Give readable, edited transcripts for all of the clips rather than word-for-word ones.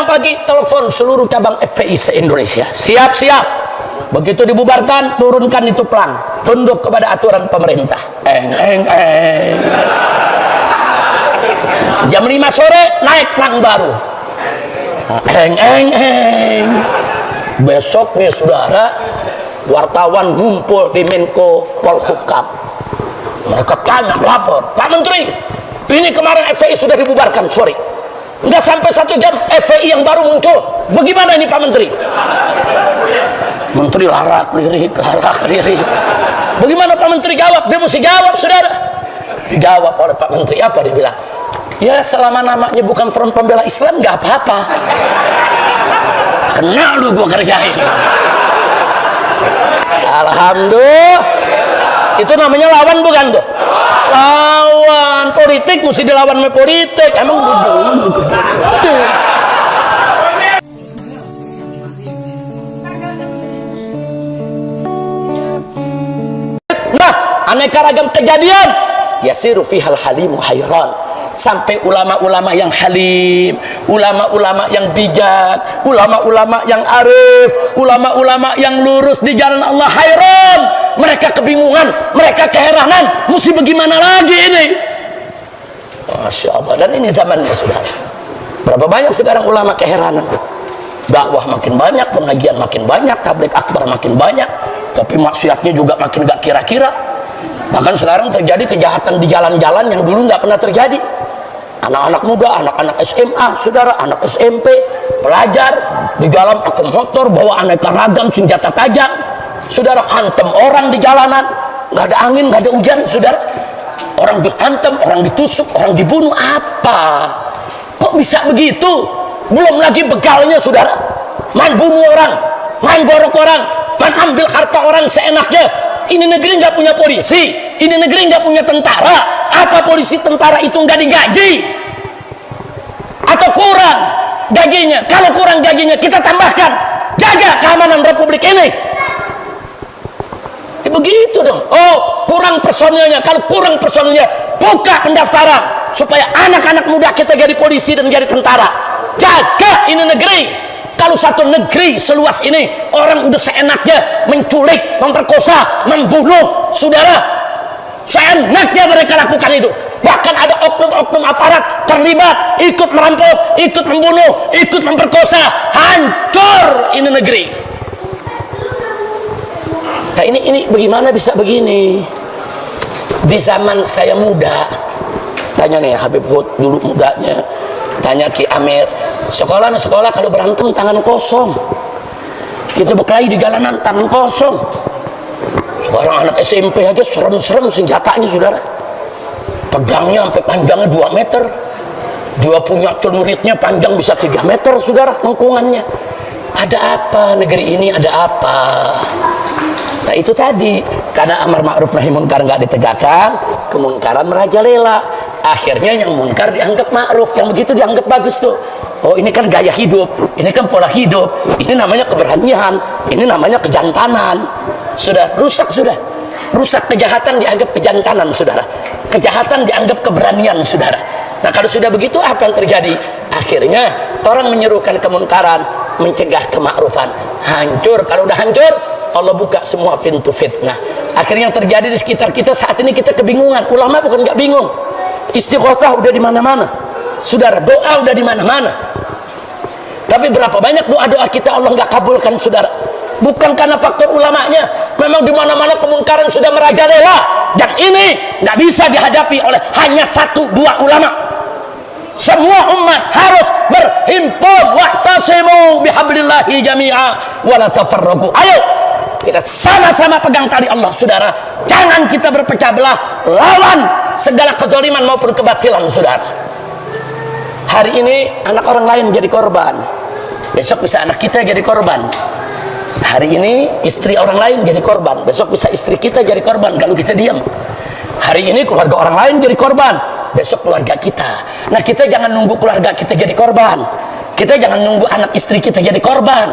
Sekarang pagi telepon seluruh cabang FPI se-Indonesia, siap-siap. Begitu dibubarkan, turunkan itu plang, tunduk kepada aturan pemerintah. Jam 5 sore naik plang baru. Besoknya saudara, wartawan ngumpul di Menko Polhukam. Mereka tanya, lapor, Pak Menteri, ini kemarin FPI sudah dibubarkan, sorry, nggak sampai 1 jam FPI yang baru muncul, bagaimana ini Pak Menteri? Menteri larak lirik. Bagaimana Pak Menteri jawab? Dia mesti jawab, saudara. Dijawab oleh Pak Menteri, apa dia bilang? Ya selama namanya bukan Front Pembela Islam nggak apa-apa. Kena lu gua kerjain. Alhamdulillah. Itu namanya lawan bukan tuh? Lawan politik mesti dilawan sama politik. Emang bodoh. Nah, aneka ragam kejadian. Yasiru fihal halimu hayran. Sampai ulama-ulama yang halim, ulama-ulama yang bijak, ulama-ulama yang arif, ulama-ulama yang lurus di jalan Allah hayran. Mereka kebingungan, mereka keheranan, mesti bagaimana lagi ini? Masya Allah. Dan ini zamannya saudara. Berapa banyak sekarang ulama keheranan? Dakwah makin banyak, pengajian makin banyak, tabligh akbar makin banyak, tapi maksiatnya juga makin gak kira-kira. Bahkan sekarang terjadi kejahatan di jalan-jalan yang dulu nggak pernah terjadi. Anak-anak muda, anak-anak SMA, saudara, anak SMP, pelajar di jalan pakai motor, bawa aneka ragam senjata tajam, saudara, hantam orang di jalanan, nggak ada angin, nggak ada hujan, saudara, orang dihantam, orang ditusuk, orang dibunuh. Apa? Kok bisa begitu? Belum lagi begalnya, saudara, main bunuh orang, main gorok orang, main ambil harta orang seenaknya. Ini negeri nggak punya polisi, ini negeri nggak punya tentara. Apa polisi tentara itu nggak digaji? Atau kurang gajinya? Kalau kurang gajinya kita tambahkan, jaga keamanan republik ini. Begitu dong. Oh, kurang personilnya. Kalau kurang personilnya, buka pendaftaran supaya anak-anak muda kita jadi polisi dan jadi tentara. Jaga ini negeri. Kalau satu negeri seluas ini orang udah seenaknya menculik, memperkosa, membunuh, saudara, seenaknya mereka lakukan itu. Bahkan ada oknum-oknum aparat terlibat, ikut merampok, ikut membunuh, ikut memperkosa. Hancur ini negeri. Nah ini bagaimana bisa begini? Di zaman saya muda, tanya nih Habib Hud dulu mudanya, tanya Ki Amir, sekolah kalau berantem tangan kosong, kita berkelahi di jalanan tangan kosong. Sekarang anak SMP aja serem-serem senjatanya, saudara, pedangnya sampai panjangnya 2 meter, dia punya celuritnya panjang bisa 3 meter, saudara, lengkungannya. Ada apa negeri ini, ada apa? Nah itu tadi, karena amar ma'ruf nahi munkar nggak ditegakkan, kemungkaran merajalela. Akhirnya yang munkar dianggap ma'ruf, yang begitu dianggap bagus tuh. Oh ini kan gaya hidup, ini kan pola hidup, ini namanya keberanian, ini namanya kejantanan. Sudah rusak, kejahatan dianggap kejantanan, saudara. Kejahatan dianggap keberanian, saudara. Nah kalau sudah begitu apa yang terjadi? Akhirnya orang menyerukan kemunkaran, mencegah kemakrufan. Hancur. Kalau udah hancur, Allah buka semua pintu fitnah. Akhirnya yang terjadi di sekitar kita saat ini, kita kebingungan. Ulama bukan nggak bingung, istighosah udah di mana-mana, saudara, doa udah di mana-mana. Tapi berapa banyak doa-doa kita Allah nggak kabulkan, saudara? Bukan karena faktor ulamanya, memang di mana-mana kemungkaran sudah merajalela, dan ini nggak bisa dihadapi oleh hanya 1-2 ulama. Semua umat harus berhimpun, wa'tasimu bihablillahi jami'a wa la tafarraqu. Ayo kita sama-sama pegang tali Allah, saudara. Jangan kita berpecah belah, lawan segala kezaliman maupun kebatilan, saudara. Hari ini anak orang lain jadi korban, besok bisa anak kita jadi korban. Hari ini istri orang lain jadi korban, besok bisa istri kita jadi korban kalau kita diam. Hari ini keluarga orang lain jadi korban, besok keluarga kita. Nah kita jangan nunggu keluarga kita jadi korban, kita jangan nunggu anak istri kita jadi korban.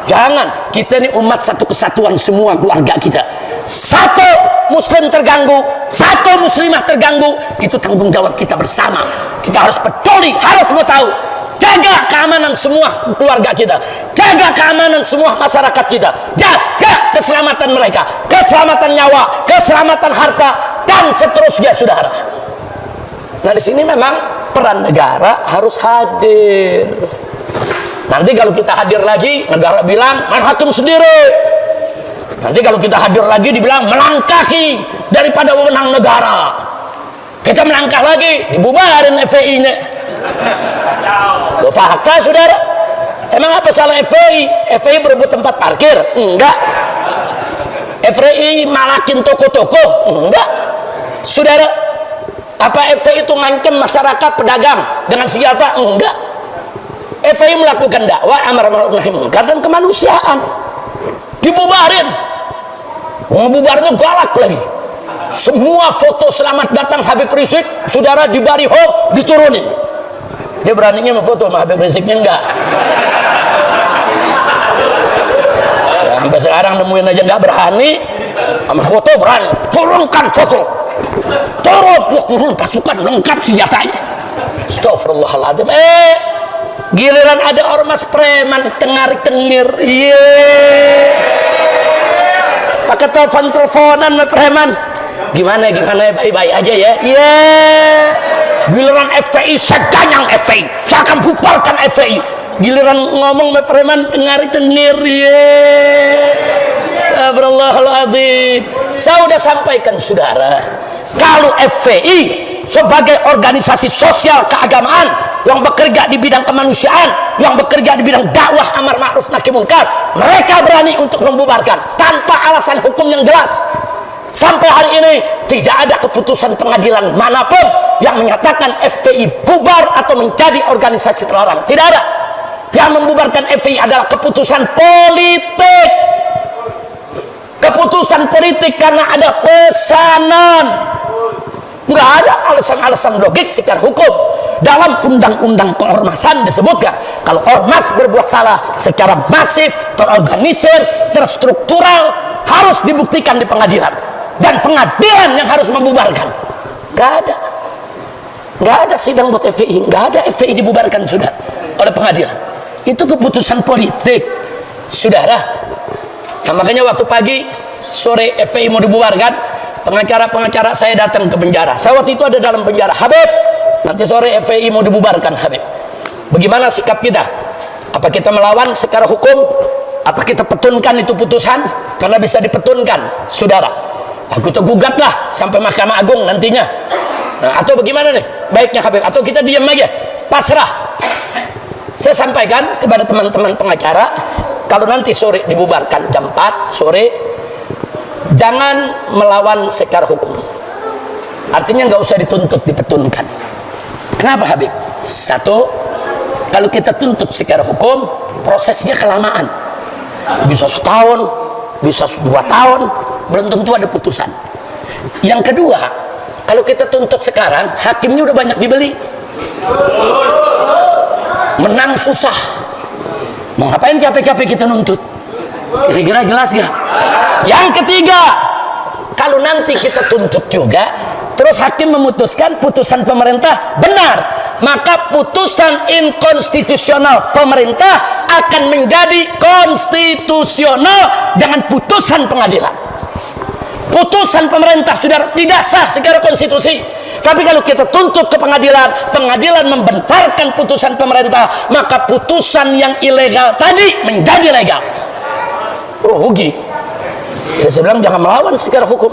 Jangan, kita ini umat satu kesatuan, semua keluarga kita. Satu muslim terganggu, satu muslimah terganggu, itu tanggung jawab kita bersama. Kita harus peduli, harus mau tahu jaga keamanan semua keluarga kita, jaga keamanan semua masyarakat kita, jaga keselamatan mereka, keselamatan nyawa, keselamatan harta, dan seterusnya, saudara. Nah, di sini memang peran negara harus hadir. Nanti kalau kita hadir lagi, negara bilang main hakim sendiri. Nanti kalau kita hadir lagi dibilang melangkahi daripada wewenang negara. Kita melangkah lagi, dibubarin FPI-nya. Fakta, saudara. Emang apa salah FPI? FPI berebut tempat parkir? Enggak. FPI malakin toko-toko? Enggak. Saudara, apa FPI itu ngancam masyarakat pedagang dengan senjata? Enggak. FPI melakukan dakwah amar ma'ruf nahi munkar dan kemanusiaan. Dibubarin. Membubarnya galak lagi. Semua foto selamat datang Habib Rizik, saudara, di baliho diturunin. Dia beraninya memfoto sama Habib Riziknya enggak. Ya, sampai sekarang nemuin aja enggak berani. Sama foto berani. Turunkan foto. Turun pasukan lengkap senjatanya. Astagfirullahaladzim. Giliran ada ormas preman tengar-tengir. Pakai teleponan sama preman. Gimana baik-baik aja ya. Giliran FPI, saya ganyang FPI, saya akan bubarkan FPI. Giliran ngomong sama preman tengar-tengir. Astagfirullahaladzim. Saya udah sampaikan, saudara, kalau FPI sebagai organisasi sosial keagamaan yang bekerja di bidang kemanusiaan, yang bekerja di bidang dakwah amar ma'ruf nahi munkar, mereka berani untuk membubarkan tanpa alasan hukum yang jelas. Sampai hari ini tidak ada keputusan pengadilan manapun yang menyatakan FPI bubar atau menjadi organisasi terlarang. Tidak ada. Yang membubarkan FPI adalah keputusan politik. Keputusan politik karena ada pesanan. Nggak ada alasan-alasan logik secara hukum. Dalam undang-undang keormasan disebutkan kalau ormas berbuat salah secara masif, terorganisir, terstruktural, harus dibuktikan di pengadilan. Dan pengadilan yang harus membubarkan. Nggak ada sidang buat FPI, nggak ada FPI dibubarkan, sudah, oleh pengadilan. Itu keputusan politik, saudara. Nah, makanya waktu pagi, sore FPI mau dibubarkan, pengacara-pengacara saya datang ke penjara. Saya waktu itu ada dalam penjara. Habib, nanti sore FPI mau dibubarkan, Habib. Bagaimana sikap kita? Apa kita melawan secara hukum? Apa kita petunkan itu putusan? Karena bisa dipetunkan, saudara. Aku tergugatlah sampai Mahkamah Agung nantinya. Nah, atau bagaimana nih baiknya, Habib? Atau kita diam aja, pasrah? Saya sampaikan kepada teman-teman pengacara, kalau nanti sore dibubarkan jam 4 sore, jangan melawan secara hukum. Artinya nggak usah dituntut, dipetunkan. Kenapa, Habib? Satu, kalau kita tuntut secara hukum, prosesnya kelamaan. Bisa setahun, bisa 2 tahun, belum tentu ada putusan. Yang kedua, kalau kita tuntut sekarang, hakimnya udah banyak dibeli. Menang susah. Mau ngapain capek-capek kita nuntut? Kira-kira jelas gak? Yang ketiga, kalau nanti kita tuntut juga, terus hakim memutuskan putusan pemerintah benar, maka putusan inkonstitusional pemerintah akan menjadi konstitusional dengan putusan pengadilan. Putusan pemerintah sudah tidak sah secara konstitusi. Tapi kalau kita tuntut ke pengadilan, pengadilan membenarkan putusan pemerintah, maka putusan yang ilegal tadi menjadi legal. Rugi. Ya, saya bilang jangan melawan secara hukum.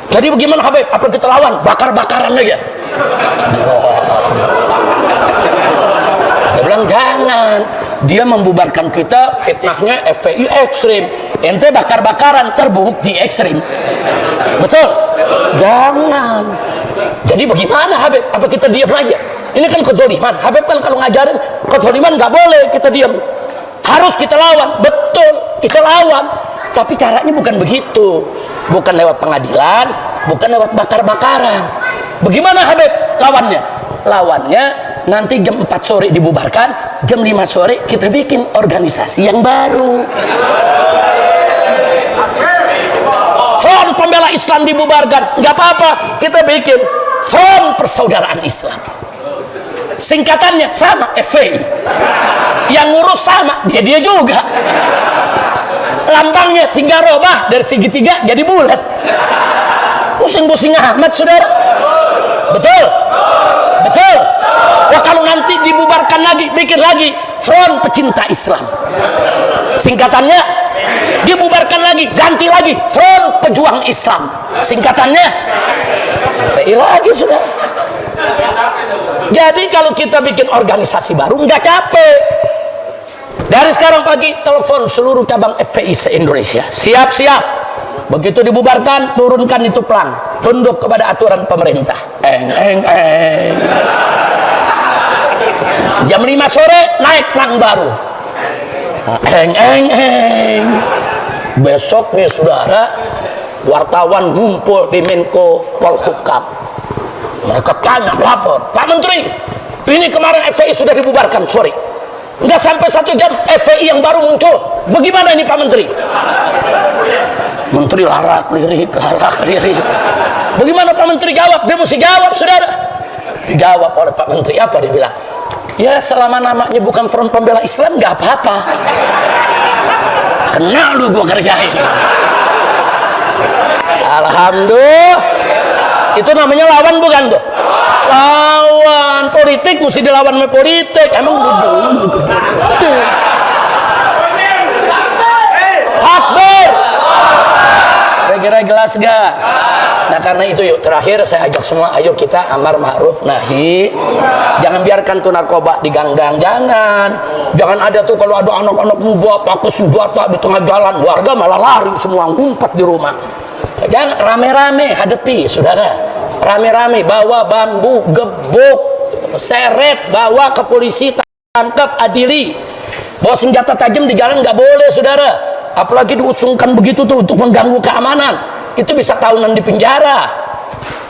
Jadi bagaimana, Habib? Apa kita lawan? Bakar-bakaran aja. Saya bilang jangan. Dia membubarkan kita, fitnahnya FPI ekstrim. Ente bakar-bakaran, terbukti ekstrim. Betul? Jangan. Jadi bagaimana, Habib? Apa kita diam aja? Ini kan kezaliman. Habib kan kalau ngajarin kezaliman nggak boleh kita diam. Harus kita lawan. Betul, kita lawan. Tapi caranya bukan begitu. Bukan lewat pengadilan, bukan lewat bakar-bakaran. Bagaimana, Habib, lawannya? Lawannya nanti jam 4 sore dibubarkan, jam 5 sore kita bikin organisasi yang baru. Front Pembela Islam dibubarkan, nggak apa-apa, kita bikin Front Persaudaraan Islam. Singkatannya sama, FPI. Yang ngurus sama, dia juga. Lambangnya tinggal robah dari segitiga jadi bulat. Pusing-pusing amat, saudara. Betul? Betul? Wah, kalau nanti dibubarkan lagi, bikin lagi Front Pecinta Islam. Singkatannya dibubarkan lagi, ganti lagi Front Pejuang Islam. Singkatannya FPI lagi, saudara. Jadi kalau kita bikin organisasi baru nggak capek. Dari sekarang pagi telepon seluruh cabang FPI se-Indonesia. Siap-siap. Begitu dibubarkan, turunkan itu pelang. Tunduk kepada aturan pemerintah. Jam 5 sore naik pelang baru. Besoknya saudara, wartawan ngumpul di Menko Polhukam. Mereka tanya, lapor, Pak Menteri, ini kemarin FPI sudah dibubarkan, sorry. Nggak sampai 1 jam, FPI yang baru muncul. Bagaimana ini Pak Menteri? Menteri larak lirik. Bagaimana Pak Menteri jawab? Dia mesti jawab, saudara. Dijawab oleh Pak Menteri, apa dia bilang? Ya, selama namanya bukan Front Pembela Islam, nggak apa-apa. Kena lu gua kerjain. Alhamdulillah. Itu namanya lawan, bukan tuh? Lawan politik mesti dilawan sama politik. Emang takbir. Kira-kira jelas gak? Nah, karena itu yuk, terakhir saya ajak semua, ayo kita amar ma'ruf nahi. Jangan biarkan tuh narkoba di gang-gang. Jangan ada tuh kalau ada anak-anak muda pakai senjata di tengah jalan, warga malah lari semua, ngumpet di rumah. Jangan rame-rame hadapi, saudara. Rame-rame bawa bambu, gebuk, seret, bawa ke polisi, tangkap, adili. Bawa senjata tajam di jalan nggak boleh, saudara. Apalagi diusungkan begitu tuh untuk mengganggu keamanan. Itu bisa tahunan di penjara.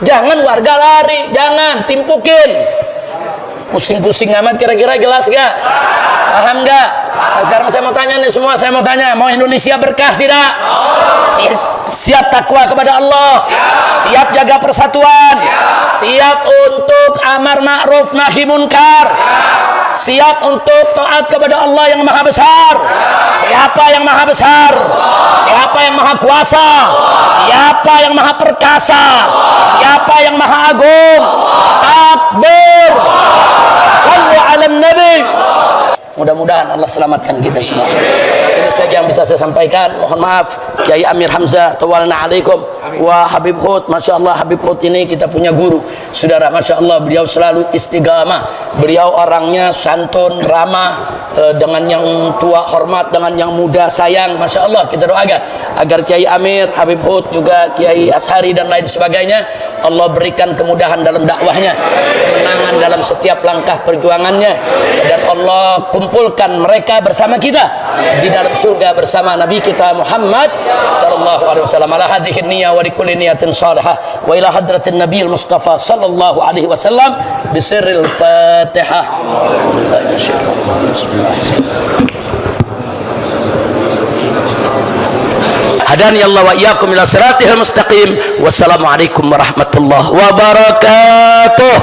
Jangan warga lari, jangan timpukin. Pusing-pusing amat, kira-kira jelas gak? Paham gak? Nah, sekarang saya mau tanya nih semua, saya mau tanya, mau Indonesia berkah tidak? Siap takwa kepada Allah? Siap jaga persatuan? Siap untuk amar ma'ruf nahi munkar? Siap untuk taat kepada Allah yang maha besar? Siapa yang maha besar? Siapa yang maha kuasa? Siapa yang maha perkasa? Siapa yang maha agung? Takbir! Sallu ala nabi. Mudah-mudahan Allah selamatkan kita semua. Ini saja yang bisa saya sampaikan. Mohon maaf Kiai Amir Hamzah, tawalna alaikum. Wa Habib Hud, Masya Allah, Habib Hud ini kita punya guru, saudara. Masya Allah, beliau selalu istiqamah. Beliau orangnya santun, ramah, dengan yang tua hormat, dengan yang muda sayang. Masya Allah, kita doakan agar Kiai Amir, Habib Hud, juga Kiai Ashari dan lain sebagainya, Allah berikan kemudahan dalam dakwahnya, kemenangan dalam setiap langkah perjuangannya, dan Allah kumpulkan mereka bersama kita di dalam surga bersama Nabi kita Muhammad sallallahu alaihi wasallam. Ala hadhihi niyyah wa likulli niyatin salihah wa ila hadratin nabiyil mustafa sallallahu alaihi wasallam bisirril fatihah. Hadani Allah wa iyyakum ila siratal mustaqim. Wassalamualaikum warahmatullahi wabarakatuh.